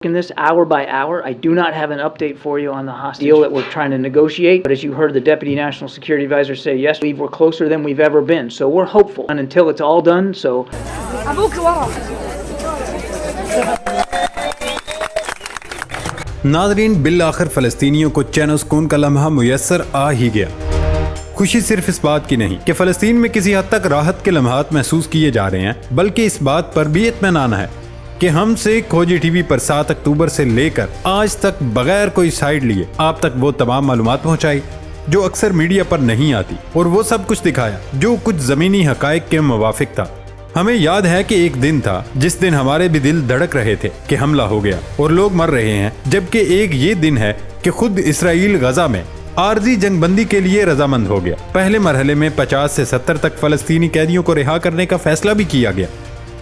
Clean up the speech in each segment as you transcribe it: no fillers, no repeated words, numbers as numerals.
in this hour by hour. I do not have an update for you on the hostage deal that we're trying to negotiate. But as you heard the Deputy National Security Advisor say, yes, we're closer than we've ever been. So we're hopeful. And until it's all done, so... ناظرین بالآخر فلسطینیوں کو چین و سکون کا لمحہ میسر آ ہی گیا۔ خوشی صرف اس بات کی نہیں کہ فلسطین میں کسی حد تک راحت کے لمحات محسوس کیے جا رہے ہیں، بلکہ اس بات پر بھی اطمینان ہے کہ ہم سے کھوجی ٹی وی پر 7 اکتوبر سے لے کر آج تک بغیر کوئی سائیڈ لیے آپ تک وہ تمام معلومات پہنچائی جو اکثر میڈیا پر نہیں آتی، اور وہ سب کچھ دکھایا جو کچھ زمینی حقائق کے موافق تھا۔ ہمیں یاد ہے کہ ایک دن تھا جس دن ہمارے بھی دل دھڑک رہے تھے کہ حملہ ہو گیا اور لوگ مر رہے ہیں، جبکہ ایک یہ دن ہے کہ خود اسرائیل غزہ میں عارضی جنگ بندی کے لیے رضامند ہو گیا۔ پہلے مرحلے میں 50 سے 70 تک فلسطینی قیدیوں کو رہا کرنے کا فیصلہ بھی کیا گیا۔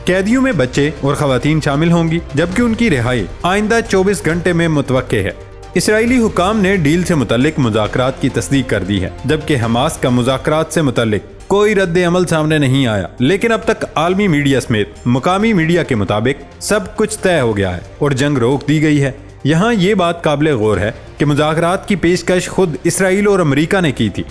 قیدیوں میں بچے اور خواتین شامل ہوں گی، جبکہ ان کی رہائی آئندہ 24 گھنٹے میں متوقع ہے۔ اسرائیلی حکام نے ڈیل سے متعلق مذاکرات کی تصدیق کر دی ہے، جبکہ حماس کا مذاکرات سے متعلق کوئی رد عمل سامنے نہیں آیا، لیکن اب تک عالمی میڈیا سمیت مقامی میڈیا کے مطابق سب کچھ طے ہو گیا ہے اور جنگ روک دی گئی ہے۔ یہاں یہ بات قابل غور ہے کہ مذاکرات کی پیشکش خود اسرائیل اور امریکہ نے کی تھی،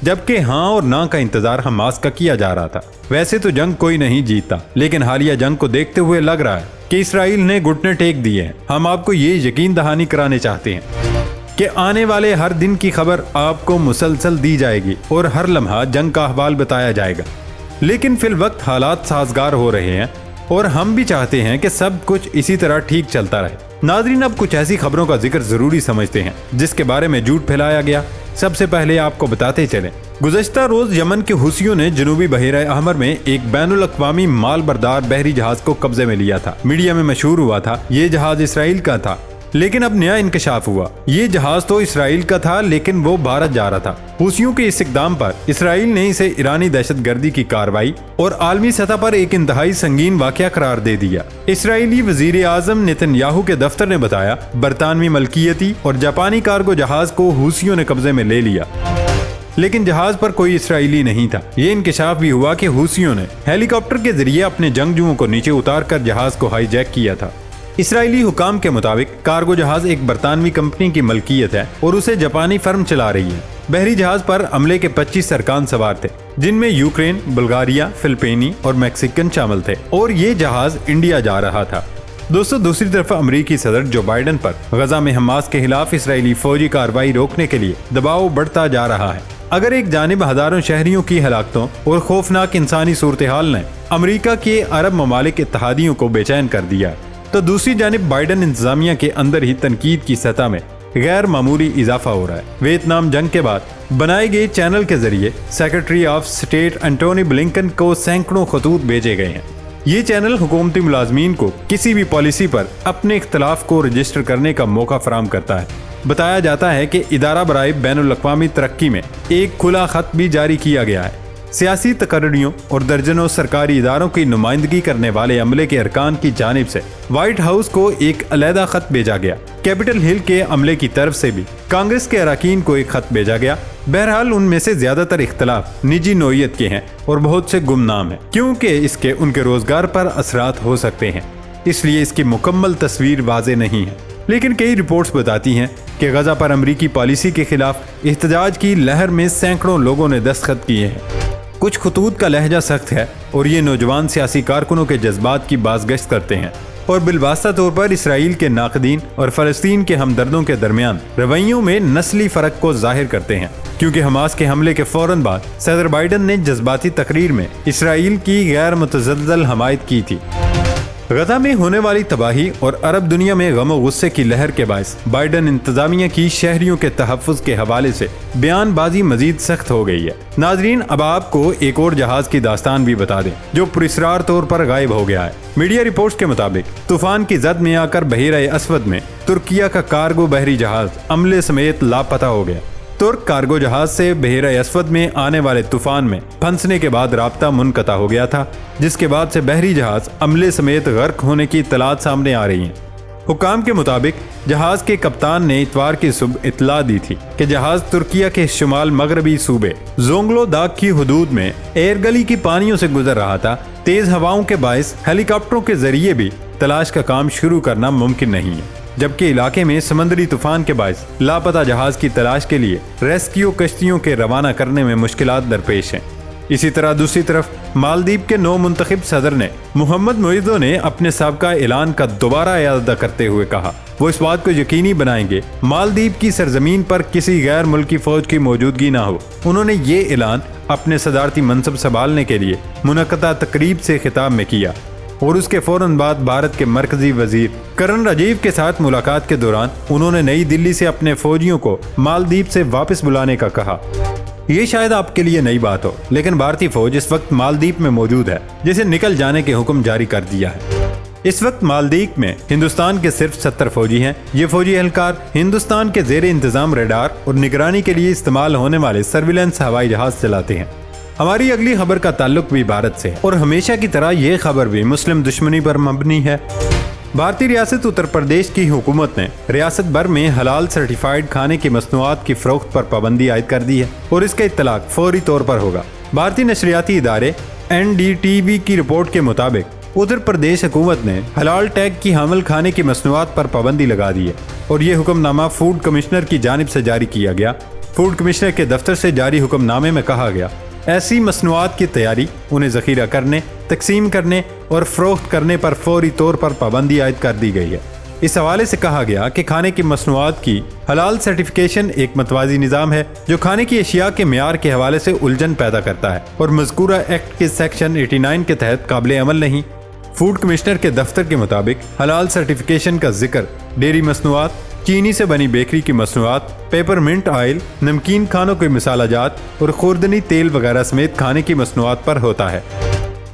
جبکہ ہاں اور نہ کا انتظار حماس کا کیا جا رہا تھا۔ ویسے تو جنگ کوئی نہیں جیتتا، لیکن حالیہ جنگ کو دیکھتے ہوئے لگ رہا ہے کہ اسرائیل نے گھٹنے ٹیک دیے ہیں۔ ہم آپ کو یہ یقین دہانی کرانے چاہتے ہیں کہ آنے والے ہر دن کی خبر آپ کو مسلسل دی جائے گی اور ہر لمحہ جنگ کا احوال بتایا جائے گا، لیکن فی الوقت حالات سازگار ہو رہے ہیں اور ہم بھی چاہتے ہیں کہ سب کچھ اسی طرح ٹھیک چلتا رہے۔ ناظرین، اب کچھ ایسی خبروں کا ذکر ضروری سمجھتے ہیں جس کے بارے میں جھوٹ پھیلایا گیا۔ سب سے پہلے آپ کو بتاتے چلیں، گزشتہ روز یمن کے حوثیوں نے جنوبی بحیرہ احمر میں ایک بین الاقوامی مال بردار بحری جہاز کو قبضے میں لیا تھا۔ میڈیا میں مشہور ہوا تھا یہ جہاز اسرائیل کا تھا، لیکن اب نیا انکشاف ہوا یہ جہاز تو اسرائیل کا تھا لیکن وہ بھارت جا رہا تھا۔ حوثیوں کے اس اقدام پر اسرائیل نے اسے ایرانی دہشت گردی کی کارروائی اور عالمی سطح پر ایک انتہائی سنگین واقعہ قرار دے دیا۔ اسرائیلی وزیر اعظم نیتن یاہو کے دفتر نے بتایا برطانوی ملکیتی اور جاپانی کارگو جہاز کو حوثیوں نے قبضے میں لے لیا، لیکن جہاز پر کوئی اسرائیلی نہیں تھا۔ یہ انکشاف بھی ہوا کہ حوثیوں نے ہیلی کاپٹر کے ذریعے اپنے جنگجوؤں کو نیچے اتار کر جہاز کو ہائی جیک کیا تھا۔ اسرائیلی حکام کے مطابق کارگو جہاز ایک برطانوی کمپنی کی ملکیت ہے اور اسے جاپانی فرم چلا رہی ہے۔ بحری جہاز پر عملے کے 25 ارکان سوار تھے، جن میں یوکرین، بلغاریہ، فلپینی اور میکسیکن شامل تھے، اور یہ جہاز انڈیا جا رہا تھا۔ دوستو، دوسری طرف امریکی صدر جو بائیڈن پر غزہ میں حماس کے خلاف اسرائیلی فوجی کارروائی روکنے کے لیے دباؤ بڑھتا جا رہا ہے۔ اگر ایک جانب ہزاروں شہریوں کی ہلاکتوں اور خوفناک انسانی صورتحال نے امریکہ کے عرب ممالک اتحادیوں کو بے چین کر دیا، تو دوسری جانب بائیڈن انتظامیہ کے اندر ہی تنقید کی سطح میں غیر معمولی اضافہ ہو رہا ہے۔ ویتنام جنگ کے بعد بنائے گئے چینل کے ذریعے secretary of state Anthony Blinken کو سینکڑوں خطوط بھیجے گئے ہیں۔ یہ چینل حکومتی ملازمین کو کسی بھی پالیسی پر اپنے اختلاف کو رجسٹر کرنے کا موقع فراہم کرتا ہے۔ بتایا جاتا ہے کہ ادارہ برائے بین الاقوامی ترقی میں ایک کھلا خط بھی جاری کیا گیا ہے۔ سیاسی تقرریوں اور درجنوں سرکاری اداروں کی نمائندگی کرنے والے عملے کے ارکان کی جانب سے وائٹ ہاؤس کو ایک علیحدہ خط بھیجا گیا۔ کیپٹل ہل کے عملے کی طرف سے بھی کانگریس کے اراکین کو ایک خط بھیجا گیا۔ بہرحال ان میں سے زیادہ تر اختلاف نجی نوعیت کے ہیں اور بہت سے گمنام ہیں، کیونکہ اس کے ان کے روزگار پر اثرات ہو سکتے ہیں، اس لیے اس کی مکمل تصویر واضح نہیں ہے۔ لیکن کئی رپورٹس بتاتی ہیں کہ غزہ پر امریکی پالیسی کے خلاف احتجاج کی لہر میں سینکڑوں لوگوں نے دستخط کیے ہیں۔ کچھ خطوط کا لہجہ سخت ہے اور یہ نوجوان سیاسی کارکنوں کے جذبات کی بازگشت کرتے ہیں اور بالواسطہ طور پر اسرائیل کے ناقدین اور فلسطین کے ہمدردوں کے درمیان رویوں میں نسلی فرق کو ظاہر کرتے ہیں، کیونکہ حماس کے حملے کے فوراً بعد صدر بائیڈن نے جذباتی تقریر میں اسرائیل کی غیر متزلزل حمایت کی تھی۔ غزہ میں ہونے والی تباہی اور عرب دنیا میں غم و غصے کی لہر کے باعث بائیڈن انتظامیہ کی شہریوں کے تحفظ کے حوالے سے بیان بازی مزید سخت ہو گئی ہے۔ ناظرین، اب آپ کو ایک اور جہاز کی داستان بھی بتا دیں جو پراسرار طور پر غائب ہو گیا ہے۔ میڈیا رپورٹس کے مطابق طوفان کی زد میں آ کر بحیرہ اسود میں ترکیہ کا کارگو بحری جہاز عملے سمیت لاپتہ ہو گیا۔ ترک کارگو جہاز سے بحیرہ اسود میں آنے والے طوفان میں پھنسنے کے بعد رابطہ منقطع ہو گیا تھا، جس کے بعد سے بحری جہاز عملے سمیت غرق ہونے کی اطلاعات سامنے آ رہی ہیں۔ حکام کے مطابق جہاز کے کپتان نے اتوار کی صبح اطلاع دی تھی کہ جہاز ترکیہ کے شمال مغربی صوبے زونگلو داغ کی حدود میں ایئر گلی کی پانیوں سے گزر رہا تھا۔ تیز ہواؤں کے باعث ہیلی کاپٹروں کے ذریعے بھی तलाश का काम शुरू करना मुमकिन नहीं है, जबकि इलाके में समुद्री तूफान के बायस लापता जहाज की तलाश के लिए रेस्क्यू कश्तियों के रवाना करने में मुश्किलात दरपेश हैं। इसी तरह दूसरी तरफ मालदीव के नौ मुंतखब सदर ने मोहम्मद मोइज़ो ने अपने साबका ऐलान का दोबारा इयादा करते हुए कहा वो इस बात को यकीनी बनाएंगे मालदीव की सरजमीन पर किसी गैर मुल्की फौज की मौजूदगी ना हो। उन्होंने ये ऐलान अपने सदारती मनसब संभालने के लिए मुनक्कदा तकरीब से खिताब में किया और उसके फौरन बाद भारत के मरकजी वजीर करण राजीव के साथ मुलाकात के दौरान उन्होंने नई दिल्ली से अपने फौजियों को मालदीव से वापस बुलाने का कहा। ये शायद आपके लिए नई बात हो, लेकिन भारतीय फौज इस वक्त मालदीव में मौजूद है, जिसे निकल जाने के हुक्म जारी कर दिया है। इस वक्त मालदीव में हिंदुस्तान के सिर्फ 70 फौजी हैं। ये फौजी एहलकार हिंदुस्तान के जेर इंतजाम रडार और निगरानी के लिए इस्तेमाल होने वाले सर्विलेंस हवाई जहाज चलाते हैं। हमारी अगली खबर का ताल्लुक भी भारत से और हमेशा की तरह ये खबर भी मुस्लिम दुश्मनी पर मबनी है। भारतीय रियासत उत्तर प्रदेश की हुकूमत ने रियासत भर में हलाल सर्टिफाइड खाने की मसनूआत की फरोख्त पर पाबंदी आयद कर दी है और इसका इत्तलाक फौरी तौर पर होगा। भारतीय नशरियाती इदारे NDTV की रिपोर्ट के मुताबिक उत्तर प्रदेश हुकूमत ने हलाल टैग की हामिल खाने की मसनूआत पर पाबंदी लगा दी है और ये हुक्मनामा फूड कमिश्नर की जानिब से जारी किया गया। फूड कमिश्नर के दफ्तर से जारी हुक्मनामे में कहा गया ऐसी मसनूआत की तैयारी, उन्हें ज़ख़ीरा करने, तकसीम करने और फ़रोख्त करने पर फौरी तौर पर पाबंदी आयद कर दी गई है। इस हवाले से कहा गया कि खाने की मसनूआत की हलाल सर्टिफिकेशन एक मतवाज़ी निज़ाम है जो खाने की अशिया के मेयार के हवाले से उलझन पैदा करता है और मज़कूरा एक्ट के सेक्शन 89 के तहत काबिल अमल नहीं। फूड कमिश्नर के दफ्तर के मुताबिक हलाल सर्टिफिकेशन का जिक्र डेयरी मसनूआत, चीनी से बनी बेकरी की मसनूआत, पेपरमिंट ऑयल, नमकीन खानों के मसालाजात और खुर्दनी तेल वगैरह समेत खाने की मसनूआत पर होता है।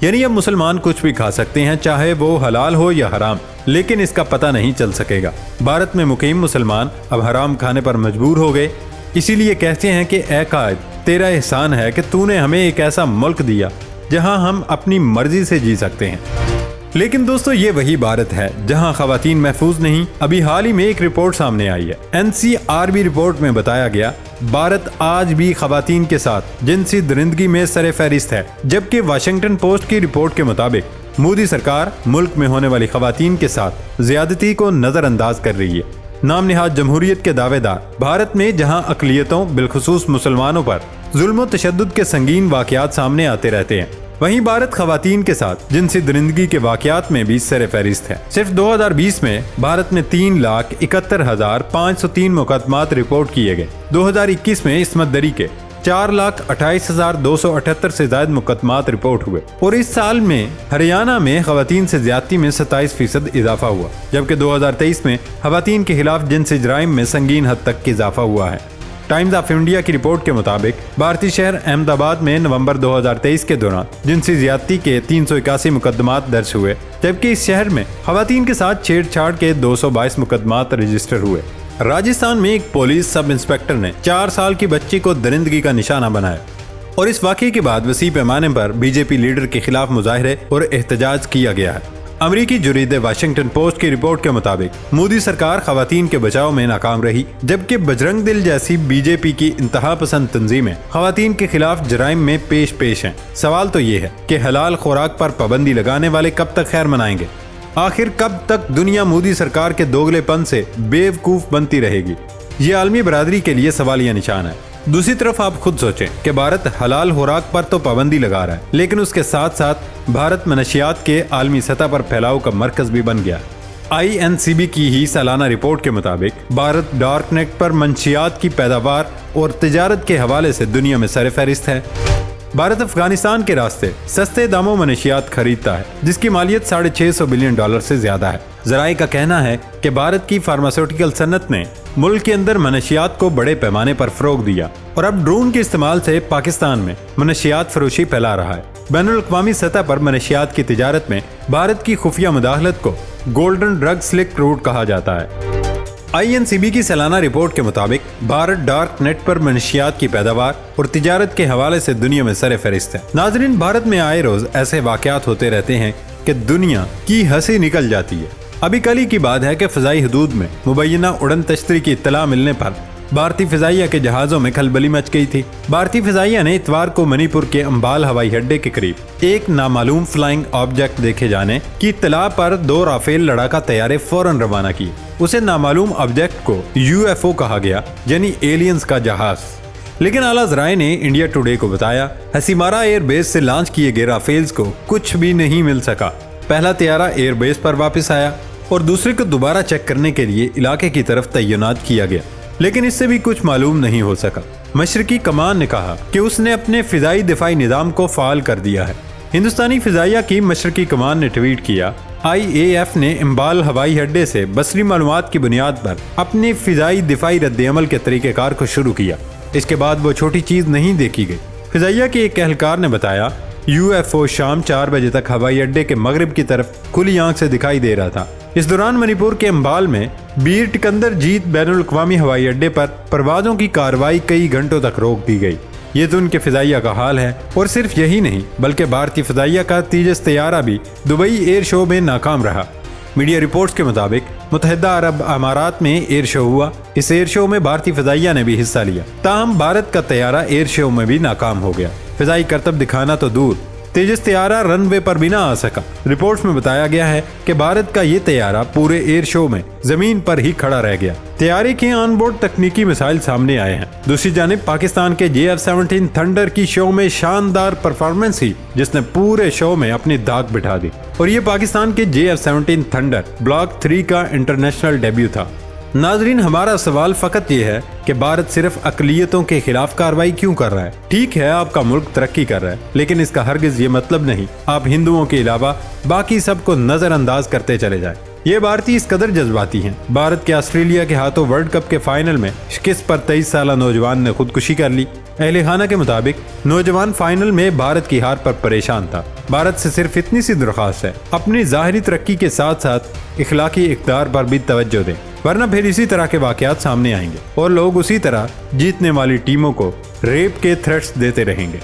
यानी अब मुसलमान कुछ भी खा सकते हैं, चाहे वो हलाल हो या हराम, लेकिन इसका पता नहीं चल सकेगा। भारत में मुकीम मुसलमान अब हराम खाने पर मजबूर हो गए, इसीलिए कहते हैं कि ऐ कायद, तेरा एहसान है कि तूने हमें एक ऐसा मुल्क दिया जहां हम अपनी मर्जी से जी सकते हैं। लेकिन दोस्तों, ये वही भारत है जहां खवातीन महफूज नहीं। अभी हाल ही में एक रिपोर्ट सामने आई है। NCRB रिपोर्ट में बताया गया भारत आज भी खवातीन के साथ जिनसी दरिंदगी में सरे फहरिस्त है, जबकि वाशिंगटन पोस्ट की रिपोर्ट के मुताबिक मोदी सरकार मुल्क में होने वाली खवातीन के साथ ज्यादती को नजरअंदाज कर रही है। नाम निहाद जमहूरियत के दावेदार भारत में जहां अकलियतों बिलखुसूस मुसलमानों पर जुल्म तशद्दुद के संगीन वाकयात सामने आते रहते हैं, वहीं भारत खवातीन के साथ जिनसी दरिंदगी के वाकयात में भी सरे फहरिस्त है। सिर्फ 2020 में भारत में 3,71,503 मुकदमात रिपोर्ट किए गए। 2021 में इस्मत दरी के 4,28,278 से ज्यादा मुकदमात रिपोर्ट हुए और इस साल में हरियाणा में खवातीन से ज्यादती में 27% इजाफा हुआ, जबकि 2023 में खवातीन के खिलाफ जिनसी जराइम में संगीन हद तक इजाफा हुआ है। टाइम्स ऑफ इंडिया की रिपोर्ट के मुताबिक भारतीय शहर अहमदाबाद में नवंबर 2023 के दौरान जिनसी ज्यादती के 381 मुकदमात दर्ज हुए, जबकि इस शहर में खवातीन के साथ छेड़छाड़ के 222 मुकदमात रजिस्टर हुए। राजस्थान में एक पुलिस सब इंस्पेक्टर ने 4 साल की बच्ची को दरिंदगी का निशाना बनाया और इस वाकये के बाद वसी पैमाने पर बीजेपी लीडर के खिलाफ मुजाहरे और एहतजाज किया गया है। अमरीकी जुरीदे वाशिंगटन पोस्ट की रिपोर्ट के मुताबिक मोदी सरकार खवातीन के बचाव में नाकाम रही, जबकि बजरंग दल जैसी बीजेपी की इंतहा पसंद तंजीमें खवातीन के खिलाफ जराइम में पेश हैं। सवाल तो ये है कि हलाल खुराक पर पाबंदी लगाने वाले कब तक खैर मनाएंगे? आखिर कब तक दुनिया मोदी सरकार के दोगलेपन से बेवकूफ बनती रहेगी? ये आलमी बरादरी के लिए सवालिया निशान है। दूसरी तरफ आप खुद सोचें कि भारत हलाल खुराक पर तो पाबंदी लगा रहा है, लेकिन उसके साथ साथ भारत मनशियात के आलमी सतह पर फैलाव का मरकज भी बन गया। INCB की ही सालाना रिपोर्ट के मुताबिक भारत डार्क नेट पर मनशियात की पैदावार और तिजारत के हवाले से दुनिया में सरफहरिस्त है। भारत अफगानिस्तान के रास्ते सस्ते दामों मनशियात खरीदता है, जिसकी मालियत $650 बिलियन से ज्यादा है। जराये का कहना है कि भारत की फार्मास्यूटिकल सन्नत ने मुल्क के अंदर मनशियात को बड़े पैमाने पर फरोग दिया और अब ड्रोन के इस्तेमाल से पाकिस्तान में मनशियात फरोशी फैला रहा है। बैनुल-अक़वामी सतह पर मनशियात की तिजारत में भारत की खुफिया मुदाखलत को गोल्डन ड्रग स्लिक रूट कहा जाता है। INCB की सालाना रिपोर्ट के मुताबिक भारत डार्क नेट पर मनशियात की पैदावार और तिजारत के हवाले से दुनिया में सरे फहरिस्त है। नाज़रीन, भारत में आए रोज ऐसे वाकयात होते रहते हैं कि दुनिया की हंसी निकल जाती है। अभी कल ही की बात है कि फ़ज़ाई हदूद में मुबैना उड़न तश्तरी की इत्तला मिलने पर भारतीय फिजाइया के जहाजों में खलबली मच गई थी। भारतीय फिजाइया ने इतवार को मणिपुर के अंबाल हवाई अड्डे के करीब एक नामालूम फ्लाइंग ऑब्जेक्ट देखे जाने की इत्तला पर 2 राफेल लड़ाका तैयारे फौरन रवाना किए। उसे नामालूम ऑब्जेक्ट को UFO कहा गया, यानी एलियंस का जहाज। लेकिन आला ज़राए ने इंडिया टुडे को बताया, हसीमारा एयरबेस से लॉन्च किए गए राफेल्स को कुछ भी नहीं मिल सका। पहला तैयारा एयरबेस पर वापस आया और दूसरे को दोबारा चेक करने के लिए इलाके की तरफ तैनात किया गया, लेकिन इससे भी कुछ मालूम नहीं हो सका। मशरकी कमान ने कहा कि उसने अपने फिजाई दिफाई निज़ाम को फाल कर दिया है। हिंदुस्तानी फिजाइया की मशरकी कमान ने ट्वीट किया, IAF ने अंबाल हवाई अड्डे से बसरी मालूमात की बुनियाद पर अपने फिजाई दिफाई रद्द-ए-अमल के तरीक़ेकार को शुरू किया। इसके बाद वो छोटी चीज़ नहीं देखी गई। फिजाइया के एक एहलकार ने बताया, UFO शाम 4 बजे तक हवाई अड्डे के मगरिब की तरफ खुली आंख से दिखाई दे रहा था। इस दौरान मणिपुर के अंबाल में बीर टिकंदर जीत बैनुल अक़वामी हवाई अड्डे पर परवाज़ों की कार्रवाई कई घंटों तक रोक दी गई। ये तो उनके फिजाइया का हाल है। और सिर्फ यही नहीं, बल्कि भारतीय फिजाइया का तेजस तैयारा भी दुबई एयर शो में नाकाम रहा। मीडिया रिपोर्ट्स के मुताबिक मुत्तहिदा अरब अमारात में एयर शो हुआ। इस एयर शो में भारतीय फिजाइया ने भी हिस्सा लिया, ताहम भारत का तैयारा एयर शो में भी नाकाम हो गया। फिजाई करतब दिखाना तो दूर, तेजस तैयारा रनवे पर भी ना आ सका। रिपोर्ट्स में बताया गया है कि भारत का ये तैयारा पूरे एयर शो में जमीन पर ही खड़ा रह गया। तैयारे के ऑनबोर्ड तकनीकी मिसाइल सामने आए हैं। दूसरी जानिब पाकिस्तान के JF-17 थंडर की शो में शानदार परफॉर्मेंस ही जिसने पूरे शो में अपनी दाग बिठा दी। और ये पाकिस्तान के JF-17 थंडर ब्लॉक 3 का इंटरनेशनल डेब्यू था। नाजरीन, हमारा सवाल फकत ये है कि भारत सिर्फ अकलियतों के खिलाफ कार्रवाई क्यों कर रहा है? ठीक है, आपका मुल्क तरक्की कर रहा है, लेकिन इसका हरगिज ये मतलब नहीं आप हिंदुओं के अलावा बाकी सबको नजरअंदाज करते चले जाए। ये भारतीय इस कदर जज्बाती हैं। भारत के ऑस्ट्रेलिया के हाथों वर्ल्ड कप के फाइनल में शिकस्त पर 23 साला नौजवान ने खुदकुशी कर ली। अहले खाना के मुताबिक नौजवान फाइनल में भारत की हार पर परेशान था। भारत से सिर्फ इतनी सी दरख्वास्त है, अपनी ज़ाहिरी तरक्की के साथ साथ इखलाकी इक़्तिदार पर भी तवज्जो दें, वरना फिर इसी तरह के वाक़यात सामने आएंगे और लोग उसी तरह जीतने वाली टीमों को रेप के थ्रेट्स देते रहेंगे।